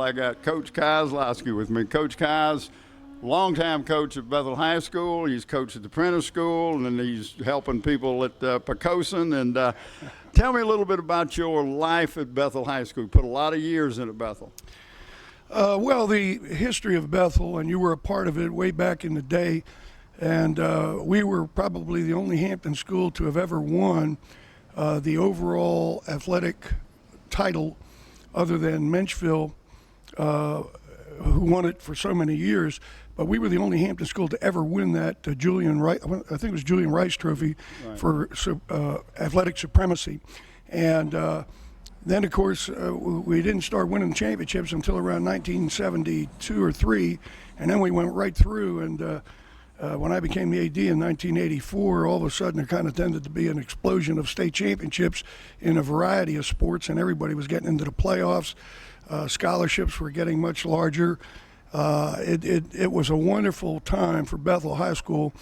I got Coach Kozlowski with me. Coach Koz, longtime coach at Bethel High School. He's coached at the Prentice School, and then he's helping people at Pocosin. And tell me a little bit about your life at Bethel High School. You put a lot of years in at Bethel. Well, the history of Bethel, and you were a part of it way back in the day, and we were probably the only Hampton school to have ever won the overall athletic title other than Menchville, who won it for so many years. But we were the only Hampton school to ever win that Julian Rice, I think it was Julian Rice Trophy, right, for athletic supremacy. And then, of course, we didn't start winning championships until around 1972 or 3, and then we went right through. And when I became the AD in 1984, all of a sudden there kind of tended to be an explosion of state championships in a variety of sports, and everybody was getting into the playoffs. Scholarships were getting much larger. It was a wonderful time for Bethel High School.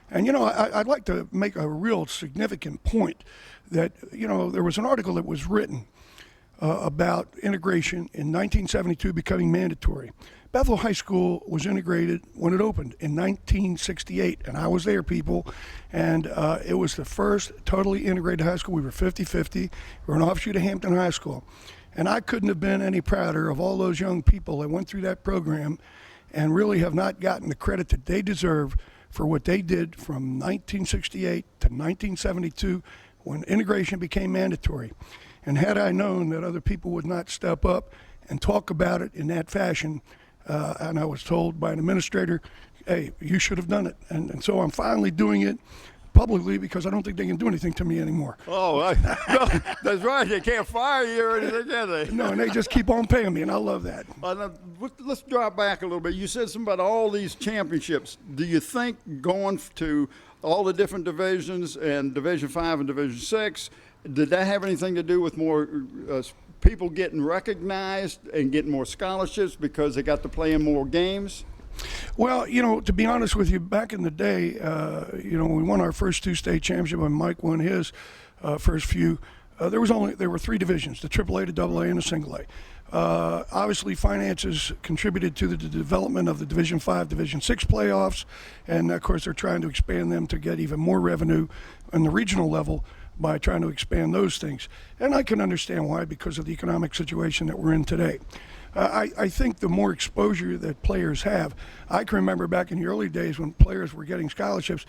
And, I'd like to make a real significant point that, there was an article that was written about integration in 1972 becoming mandatory. Bethel High School was integrated when it opened in 1968, and I was there, people, and it was the first totally integrated high school. We were 50-50. We're an offshoot of Hampton High School, and I couldn't have been any prouder of all those young people that went through that program and really have not gotten the credit that they deserve for what they did from 1968 to 1972 when integration became mandatory. And had I known that other people would not step up and talk about it in that fashion, and I was told by an administrator, hey, you should have done it. And so I'm finally doing it publicly because I don't think they can do anything to me anymore. Oh, no, that's right. They can't fire you or anything, can they? No, and they just keep on paying me, and I love that. Let's drop back a little bit. You said something about all these championships. Do you think going to all the different divisions and Division 5 and Division 6, did that have anything to do with more people getting recognized and getting more scholarships because they got to play in more games? Well, to be honest with you, back in the day, we won our first 2 state championships when Mike won his first few. There were 3 divisions: the AAA, the AA, and the Single A. Obviously, finances contributed to the development of the Division 5, Division 6 playoffs, and of course, they're trying to expand them to get even more revenue on the regional level by trying to expand those things. And I can understand why, because of the economic situation that we're in today. I think the more exposure that players have, I can remember back in the early days when players were getting scholarships,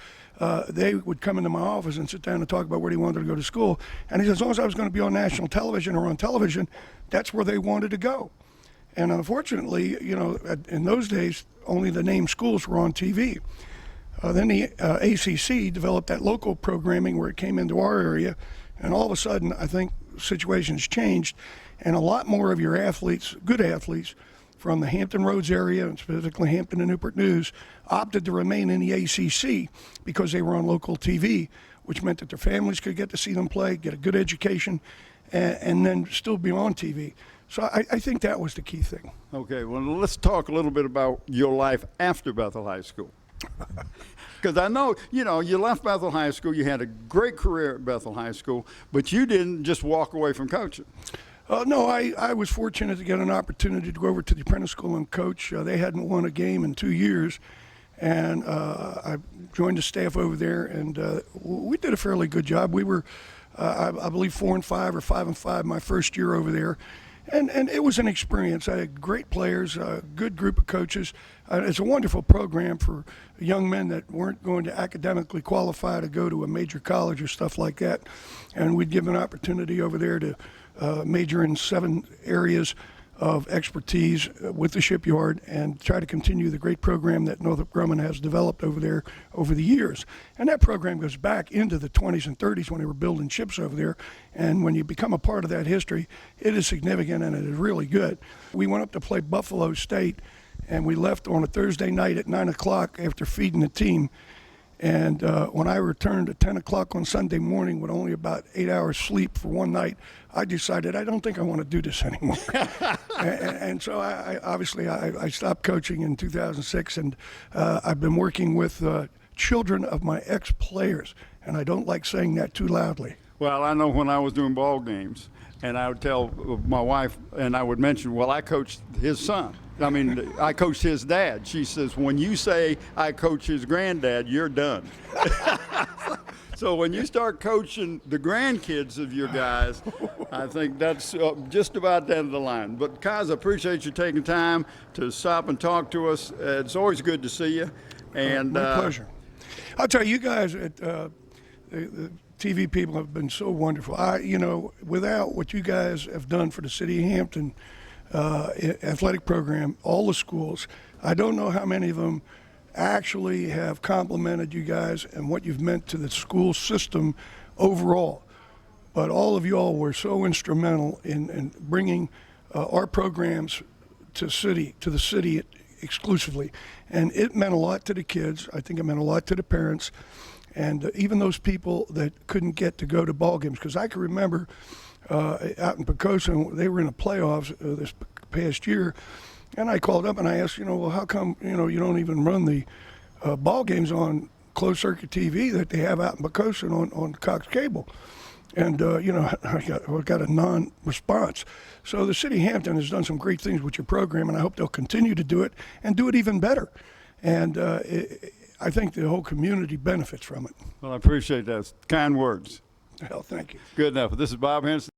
they would come into my office and sit down and talk about where they wanted to go to school. And he said, as long as I was going to be on national television or on television, that's where they wanted to go. And unfortunately, in those days, only the named schools were on TV. Then the ACC developed that local programming where it came into our area, and all of a sudden, I think situations changed, and a lot more of your athletes, good athletes, from the Hampton Roads area, and specifically Hampton and Newport News, opted to remain in the ACC because they were on local TV, which meant that their families could get to see them play, get a good education, and then still be on TV. So I think that was the key thing. Okay, well, let's talk a little bit about your life after Bethel High School. Because I know, you left Bethel High School, you had a great career at Bethel High School, but you didn't just walk away from coaching. No, I was fortunate to get an opportunity to go over to the apprentice school and coach. They hadn't won a game in 2 years, and I joined the staff over there, and we did a fairly good job. We were, I believe, 4-5 or 5-5 my first year over there. And it was an experience. I had great players, a good group of coaches. It's a wonderful program for young men that weren't going to academically qualify to go to a major college or stuff like that. And we'd give an opportunity over there to major in 7 areas of expertise with the shipyard and try to continue the great program that Northrop Grumman has developed over there over the years. And that program goes back into the 20s and 30s when they were building ships over there. And when you become a part of that history, it is significant and it is really good. We went up to play Buffalo State, and we left on a Thursday night at 9 o'clock after feeding the team. And when I returned at 10 o'clock on Sunday morning with only about 8 hours sleep for one night, I decided I don't think I want to do this anymore. and so I stopped coaching in 2006, and I've been working with children of my ex-players, and I don't like saying that too loudly. Well, I know when I was doing ball games, And I would tell my wife, and I would mention, well, I coached his son. I mean, I coached his dad. She says, when you say I coach his granddad, you're done. So when you start coaching the grandkids of your guys, I think that's just about the end of the line. But, Kaz, I appreciate you taking time to stop and talk to us. It's always good to see you. And my pleasure. I'll tell you guys, the TV people have been so wonderful. Without what you guys have done for the City of Hampton athletic program, all the schools, I don't know how many of them actually have complimented you guys and what you've meant to the school system overall. But all of you all were so instrumental in bringing our programs to the city exclusively. And it meant a lot to the kids. I think it meant a lot to the parents. And even those people that couldn't get to go to ball games, because I can remember out in Pocosa, they were in the playoffs this past year, and I called up and I asked, well, how come, you don't even run the ball games on closed circuit TV that they have out in Pocosa on Cox Cable? And, I got a non-response. So the City of Hampton has done some great things with your program, and I hope they'll continue to do it and do it even better. And I think the whole community benefits from it. well, I appreciate that. Kind words. Well, thank you. Good enough. This is Bob Hintz.